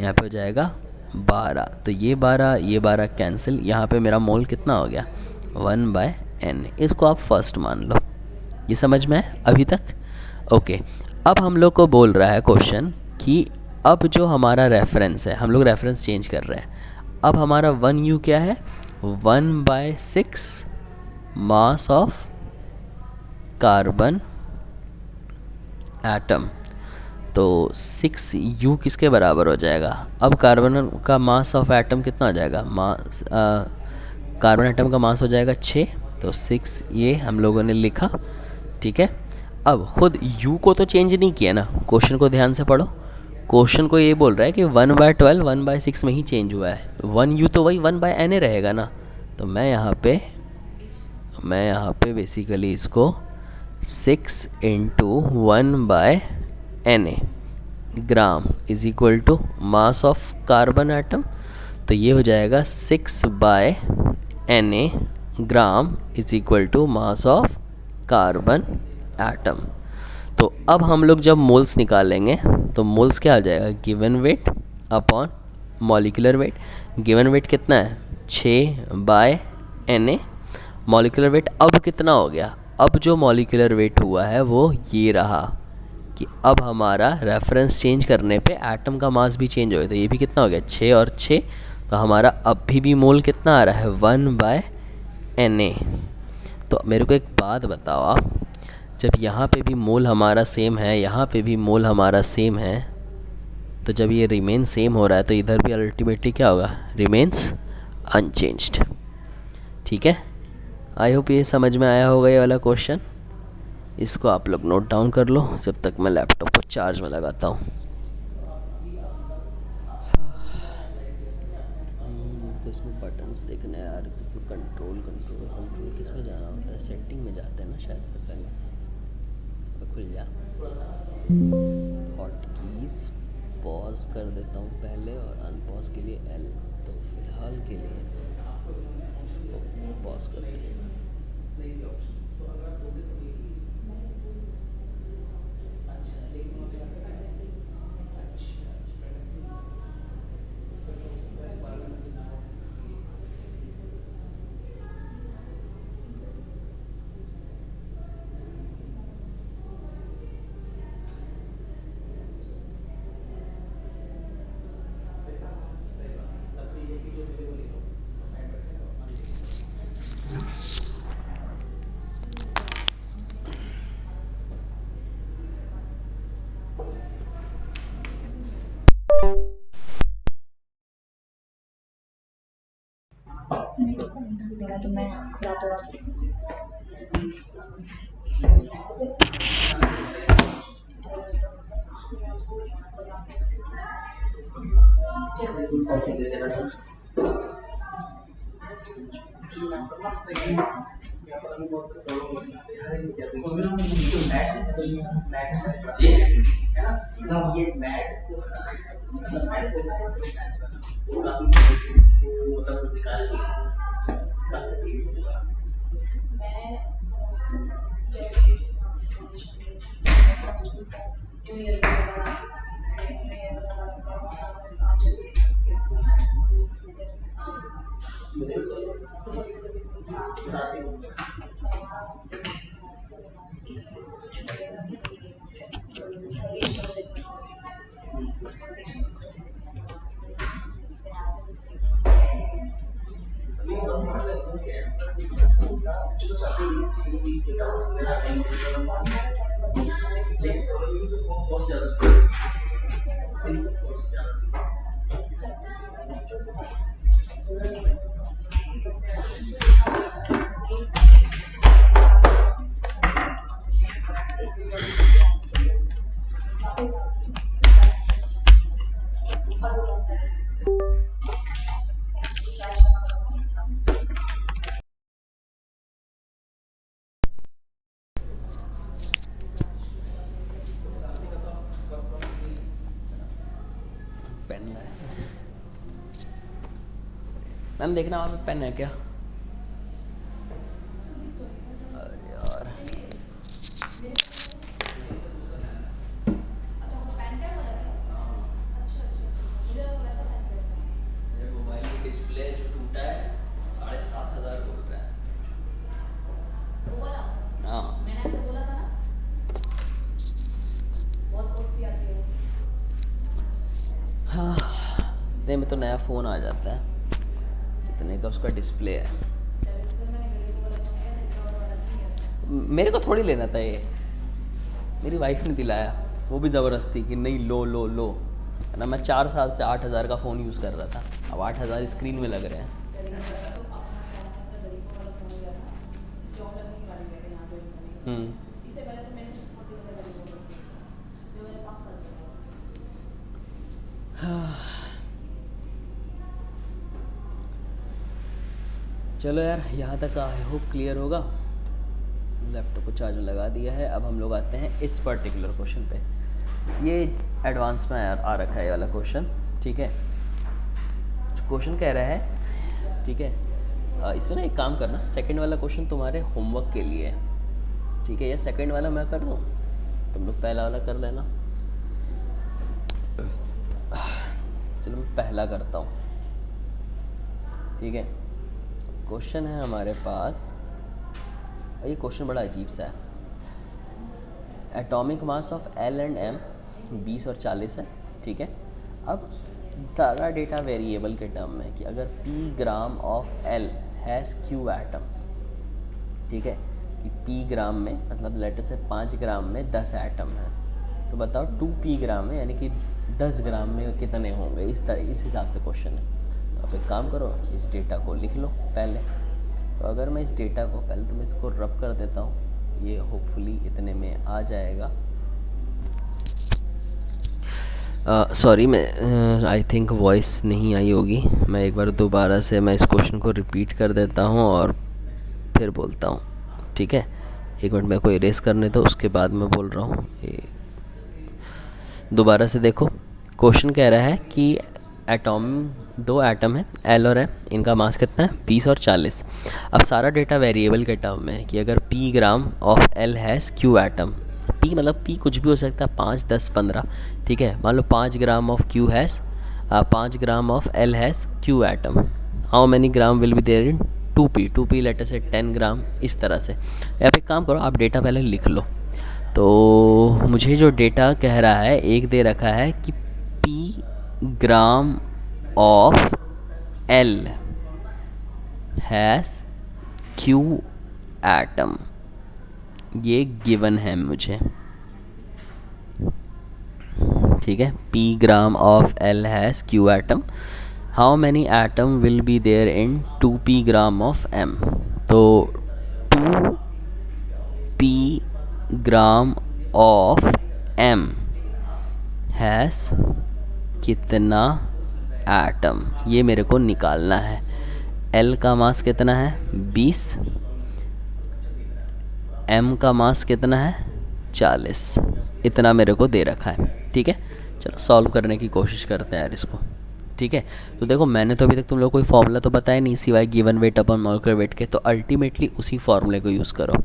यहाँ पे हो जाएगा 12। तो ये 12 कैंसिल, यहाँ पे मेरा मोल कितना हो गया? 1/Na। इसको आप फर्स्ट मान लो। ये समझ में है अभी तक? ओके, अब हम लोग को बोल रहा है क्वेश्चन कि अब जो हमारा रेफरेंस है, हम लोग रेफरेंस चेंज कर रहे हैं। अब हमारा 1U क्या है? 1/6 मास ऑफ कार्बन एटम। तो 6u किसके बराबर हो जाएगा? अब कार्बन का मास ऑफ एटम कितना हो जाएगा? कार्बन एटम का मास हो जाएगा 6, तो 6 ये हम लोगों ने लिखा, ठीक है। अब खुद u को तो चेंज नहीं किया ना, क्वेश्चन को ध्यान से पढ़ो। क्वेश्चन को ये बोल रहा है कि 1/12 1/6 में ही चेंज हुआ है, 1u तो वही 1/na रहेगा ना। तो मैं यहाँ पे बेसिकली इसको 6 into 1/na gram is equal to mass of carbon atom, तो ये हो जाएगा 6/na gram is equal to mass of carbon atom. तो अब हम लोग जब मोल्स निकालेंगे तो मोल्स क्या हो जाएगा? Given weight upon molecular weight. Given weight कितना है? 6/na। मॉलिक्यूलर वेट अब कितना हो गया? अब जो मॉलिक्यूलर वेट हुआ है वो ये रहा कि अब हमारा रेफरेंस चेंज करने पे एटम का मास भी चेंज हो गया। तो ये भी कितना हो गया? 6 और 6, तो हमारा अभी भी मोल कितना आ रहा है? 1/na। तो मेरे को एक बात बताओ आप, जब यहाँ पे भी मोल हमारा सेम है, यहाँ पे भी मोल हमारा सेम है, तो जब ये रिमेन सेम हो रहा है तो इधर भी अल्टीमेटली क्या होगा? Remains unchanged. ठीक है, आई होप ये समझ में आया होगा ये वाला क्वेश्चन। इसको आप लोग नोट डाउन कर लो जब तक मैं लैपटॉप को चार्ज में लगाता हूँ। तो इसमें बटन्स देखने यार, इसमें कंट्रोल किस में जाना होता है? सेटिंग में जाते हैं ना शायद से पहले। खुल जा। हॉट कीज पॉज कर देता हूँ पहले और अनपॉज के लिए L। तो फिलहाल के लिए इसको पॉज करते हैं। मेरा तो मैं खुदा तो पेन है मैम, देखना वहाँ पे पेन है क्या? अरे यार मेरे मोबाइल की डिस्प्ले जो टूटा है 7,500 बोल रहा है। हाँ मैंने आपसे बोला था ना, बहुत कॉस्टली आती है। हाँ, इतने में तो नया फ़ोन आ जाता है जितने का उसका डिस्प्ले है। मेरे को थोड़ी लेना था ये, मेरी वाइफ ने दिलाया। वो भी ज़बरदस्ती कि नहीं लो लो लो, है ना। मैं 4 साल से 8,000 का फ़ोन यूज़ कर रहा था, अब 8,000 स्क्रीन में लग रहे हैं। हम्म। इससे पहले तो मैंने 40 रुपये का रिवॉल्वर जो मैंने पास कर दिया। चलो यार, यहाँ तक आई होप क्लियर होगा। लैपटॉप को चार्ज में लगा दिया है। अब हम लोग आते हैं इस पर्टिकुलर क्वेश्चन पे। ये एडवांस में आ रखा है ये वाला क्वेश्चन, ठीक है। क्वेश्चन कह रहा है, ठीक है, इसमें ना एक काम करना, सेकंड वाला क्वेश्चन तुम्हारे होमवर्क के लिए है, ठीक है। या सेकंड वाला मैं कर दूँ, तुम लोग पहला वाला कर लेना। चलो मैं पहला करता हूँ, ठीक है। क्वेश्चन है हमारे पास, ये क्वेश्चन बड़ा अजीब सा है। Atomic mass of L and M 20 और 40 है, ठीक है। अब सारा डेटा वेरिएबल के टर्म में कि अगर P gram of L has Q atom, ठीक है, कि पी ग्राम में मतलब लेटर से 5 ग्राम में 10 एटम है, तो बताओ 2p ग्राम में यानी कि 10 ग्राम में कितने होंगे। इस हिसाब से क्वेश्चन है। तो आप एक काम करो, इस डेटा को लिख लो पहले। तो अगर मैं इस डेटा को पहले तो मैं इसको रब कर देता हूँ, ये होपफुली इतने में आ जाएगा। सॉरी, मैं आई थिंक वॉइस नहीं आई होगी। मैं एक बार दोबारा से मैं इस क्वेश्चन को रिपीट कर देता हूँ और फिर बोलता हूँ, ठीक है। एक मिनट मेरे को इरेज करने दो, उसके बाद मैं बोल रहा हूँ। दोबारा से देखो, क्वेश्चन कह रहा है कि दो एटम है एल और एम, इनका मास कितना है 20 और 40। अब सारा डेटा वेरिएबल के टर्म में है कि अगर p gram of L has Q atom, p मतलब p कुछ भी हो सकता है, 5, 10, 15, ठीक है। मान लो 5 gram of Q has 5 gram of L has Q atom, how many gram will be there in 2p later से 10 ग्राम, इस तरह से। या फिर काम करो, आप डेटा पहले लिख लो। तो मुझे जो डेटा कह रहा है, एक दे रखा है कि p gram of L has Q atom, ये गिवन है मुझे, ठीक है। p gram of L has Q atom, how many atom will be there in 2p gram of m। तो 2p gram of m has कितना atom, ये मेरे को निकालना है। L का मास कितना है 20, M का मास कितना है 40, इतना मेरे को दे रखा है, ठीक है। चलो सॉल्व करने की कोशिश करते हैं यार इसको, ठीक है। तो देखो, मैंने तो अभी तक तुम लोग कोई फॉर्मूला तो बताया नहीं सिवाय गिवन वेट अपन मॉलिक्यूलर वेट के, तो अल्टीमेटली उसी फॉर्मूले को यूज़ करो।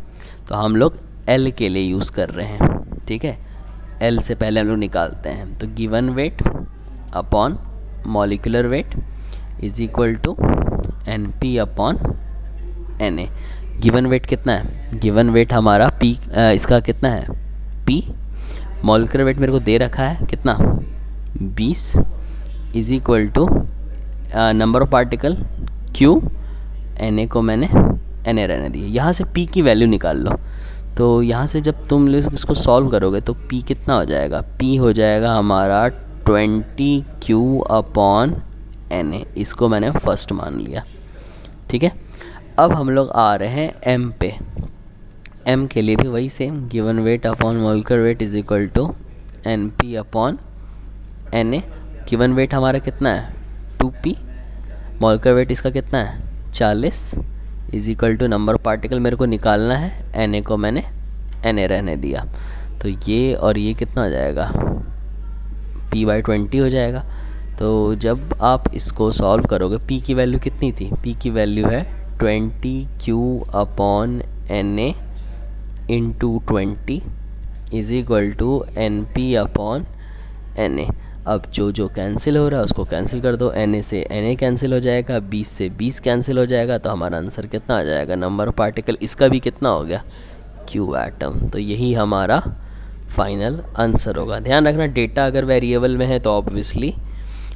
तो हम लोग L के लिए यूज़ कर रहे हैं, ठीक है। L से पहले हम लोग निकालते हैं, तो given weight upon molecular weight is equal to NP upon Na। Given weight कितना है, गिवन वेट हमारा P, इसका कितना है P, मॉलिक्यूलर वेट मेरे को दे रखा है कितना 20, is equal to number of particle Q, Na को मैंने Na रहने दिया। यहाँ से P की वैल्यू निकाल लो। तो यहाँ से जब तुम लोग इसको सॉल्व करोगे तो P कितना हो जाएगा, P हो जाएगा हमारा 20Q अपॉन Na, इसको मैंने फर्स्ट मान लिया, ठीक है। अब हम लोग आ रहे हैं M पे। M के लिए भी वही same, given weight upon molecular weight is equal to NP upon Na। Given weight हमारा कितना है 2p, मॉलिक्यूलर वेट इसका कितना है 40, is equal to number of particle मेरे को निकालना है, Na को मैंने Na रहने दिया। तो ये और ये कितना हो जाएगा p/20 हो जाएगा। तो जब आप इसको सॉल्व करोगे, p की वैल्यू कितनी थी, p की वैल्यू है 20Q upon Na into 20 is equal to NP upon Na। अब जो कैंसिल हो रहा है उसको कैंसिल कर दो, Na से Na कैंसिल हो जाएगा, 20 से 20 कैंसिल हो जाएगा, तो हमारा आंसर कितना आ जाएगा, नंबर ऑफ पार्टिकल इसका भी कितना हो गया Q एटम। तो यही हमारा फाइनल आंसर होगा। ध्यान रखना, डेटा अगर वेरिएबल में है तो ऑब्वियसली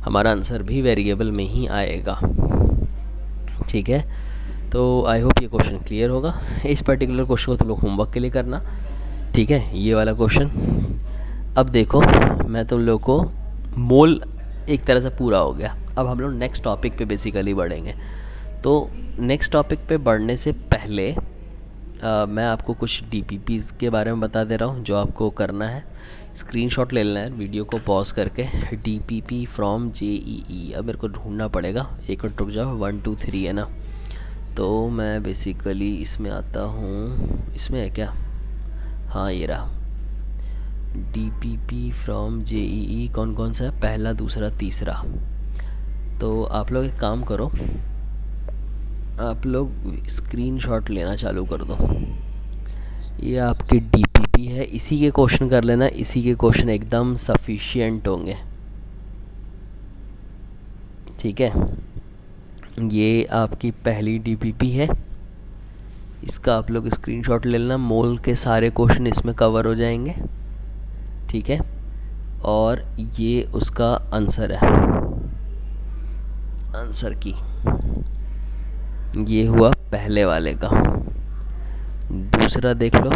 हमारा आंसर भी वेरिएबल में ही आएगा, ठीक है। तो आई होप ये क्वेश्चन क्लियर होगा। इस पर्टिकुलर क्वेश्चन को तुम लोग होमवर्क के लिए करना, ठीक है। ये वाला क्वेश्चन अब देखो, मैं तुम लोग को मोल एक तरह से पूरा हो गया। अब हम लोग नेक्स्ट टॉपिक पे बेसिकली बढ़ेंगे। तो नेक्स्ट टॉपिक पे बढ़ने से पहले मैं आपको कुछ डीपीपीज़ के बारे में बता दे रहा हूँ जो आपको करना है। स्क्रीनशॉट ले लेना है वीडियो को पॉज करके। DPP from JEE. अब मेरे को ढूंढना पड़ेगा, एक मिनट रुक जाओ। 1 2 3 है ना, तो मैं बेसिकली इसमें आता हूँ। इसमें है क्या? हाँ ये रहा। डीपीपी फ्रॉम जेईई कौन कौन सा है? पहला, दूसरा, तीसरा। तो आप लोग एक काम करो, आप लोग स्क्रीनशॉट लेना चालू कर दो। ये आपकी डीपीपी है, इसी के क्वेश्चन कर लेना। इसी के क्वेश्चन एकदम सफिशिएंट होंगे, ठीक है। ये आपकी पहली डीपीपी है, इसका आप लोग स्क्रीनशॉट ले लेना। मोल के सारे क्वेश्चन इसमें कवर हो जाएंगे, ठीक है। और ये उसका आंसर है, आंसर की। ये हुआ पहले वाले का। दूसरा देख लो,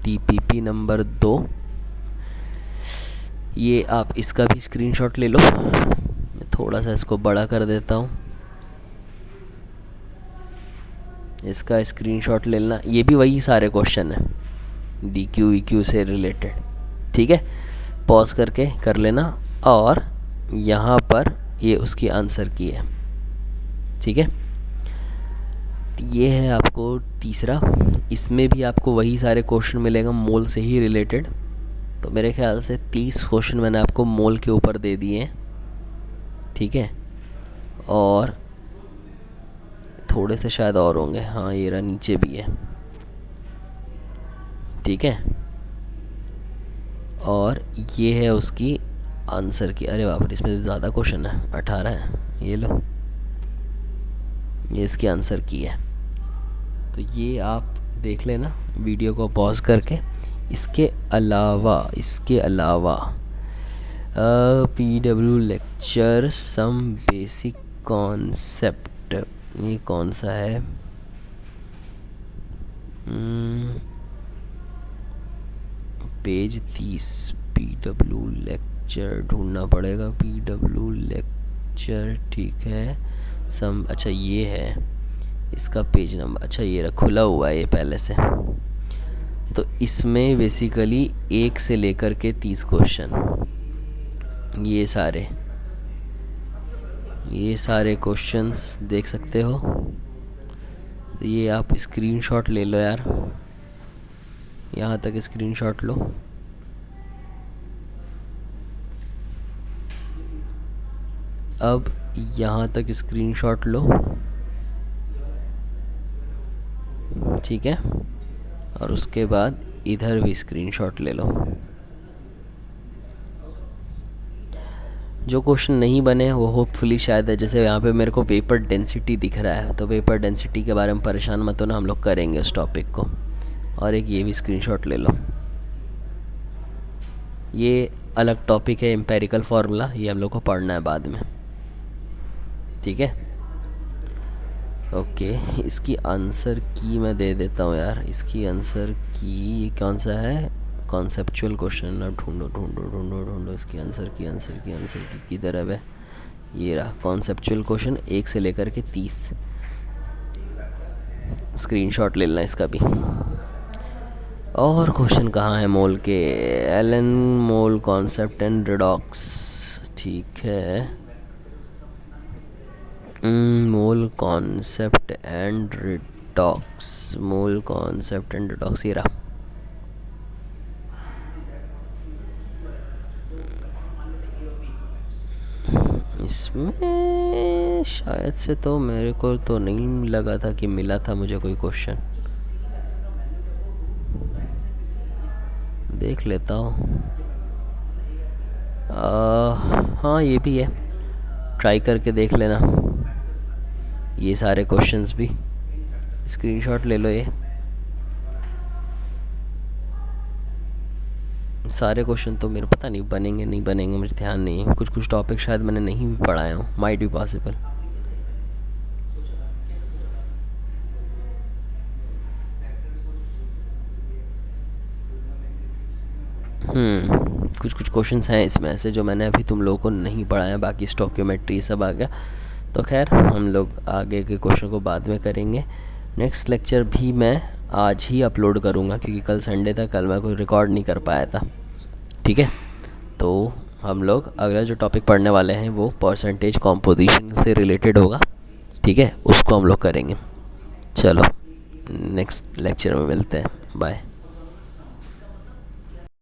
डीपीपी नंबर 2। ये आप इसका भी स्क्रीनशॉट ले लो। मैं थोड़ा सा इसको बड़ा कर देता हूँ, इसका स्क्रीनशॉट ले लेना। ये भी वही सारे क्वेश्चन है डी क्यू ई क्यू से रिलेटेड, ठीक है। पॉज करके कर लेना। और यहाँ पर ये उसकी आंसर की है, ठीक है। ये है आपको तीसरा। इसमें भी आपको वही सारे क्वेश्चन मिलेगा मोल से ही रिलेटेड। तो मेरे ख्याल से 30 क्वेश्चन मैंने आपको मोल के ऊपर दे दिए हैं, ठीक है। और थोड़े से शायद और होंगे। हाँ ये रहा, नीचे भी है, ठीक है। और ये है उसकी आंसर की। अरे बाप रे, इसमें ज़्यादा क्वेश्चन है, 18 है। ये लो, ये इसकी आंसर की है। तो ये आप देख लेना वीडियो को पॉज करके। इसके अलावा PW lecture some basic concept, ये कौन सा है? पेज 30। PW लेक्चर ढूंढना पड़ेगा। PW लेक्चर, ठीक है। सम, अच्छा ये है इसका पेज नंबर। अच्छा ये रहा, खुला हुआ है ये पहले से। तो इसमें बेसिकली 1 से लेकर के 30 क्वेश्चन, ये सारे क्वेश्चंस देख सकते हो। तो ये आप स्क्रीनशॉट ले लो यार, यहाँ तक स्क्रीनशॉट लो। अब यहाँ तक स्क्रीनशॉट लो, ठीक है। और उसके बाद इधर भी स्क्रीनशॉट ले लो। जो क्वेश्चन नहीं बने वो होपफुली शायद है, जैसे यहाँ पे मेरे को पेपर डेंसिटी दिख रहा है, तो पेपर डेंसिटी के बारे में परेशान मत होना, हम लोग करेंगे उस टॉपिक को। और एक ये भी स्क्रीनशॉट ले लो। ये अलग टॉपिक है, एम्पेरिकल फार्मूला, ये हम लोग को पढ़ना है बाद में, ठीक है। ओके, इसकी आंसर की मैं दे देता हूँ यार। इसकी आंसर की ये कौन सा है? Conceptual question. अब ढूंढो ढूंढो ढूंढो ढूंढो इसकी आंसर की, आंसर की, आंसर की किधर है बे? ये रहा कॉन्सेप्चुअल क्वेश्चन, 1 से लेकर के 30। स्क्रीनशॉट ले लेना इसका भी। और क्वेश्चन कहाँ है मोल के? Allen mole concept and redox, ठीक है। Mole concept and redox, mole concept and redox, ये रहा। इसमें शायद से तो मेरे को तो नहीं लगा था कि मिला था मुझे कोई क्वेश्चन। देख लेता हूँ। हाँ ये भी है, ट्राई करके देख लेना। ये सारे क्वेश्चंस भी स्क्रीनशॉट ले लो। ये सारे क्वेश्चन तो मेरे पता नहीं बनेंगे नहीं बनेंगे, मुझे ध्यान नहीं है। कुछ कुछ टॉपिक शायद मैंने नहीं भी पढ़ाया हूँ, माइट बी पॉसिबल। कुछ कुछ क्वेश्चंस हैं इसमें ऐसे जो मैंने अभी तुम लोगों को नहीं पढ़ाया, बाकी स्टोक्योमेट्री सब आ गया। तो खैर हम लोग आगे के क्वेश्चन को बाद में करेंगे। नेक्स्ट लेक्चर भी मैं आज ही अपलोड करूँगा क्योंकि कल संडे था, कल मैं कोई रिकॉर्ड नहीं कर पाया था। ठीक है, तो हम लोग अगला जो टॉपिक पढ़ने वाले हैं वो परसेंटेज कॉम्पोजिशन से रिलेटेड होगा। ठीक है, उसको हम लोग करेंगे। चलो नेक्स्ट लेक्चर में मिलते हैं, बाय।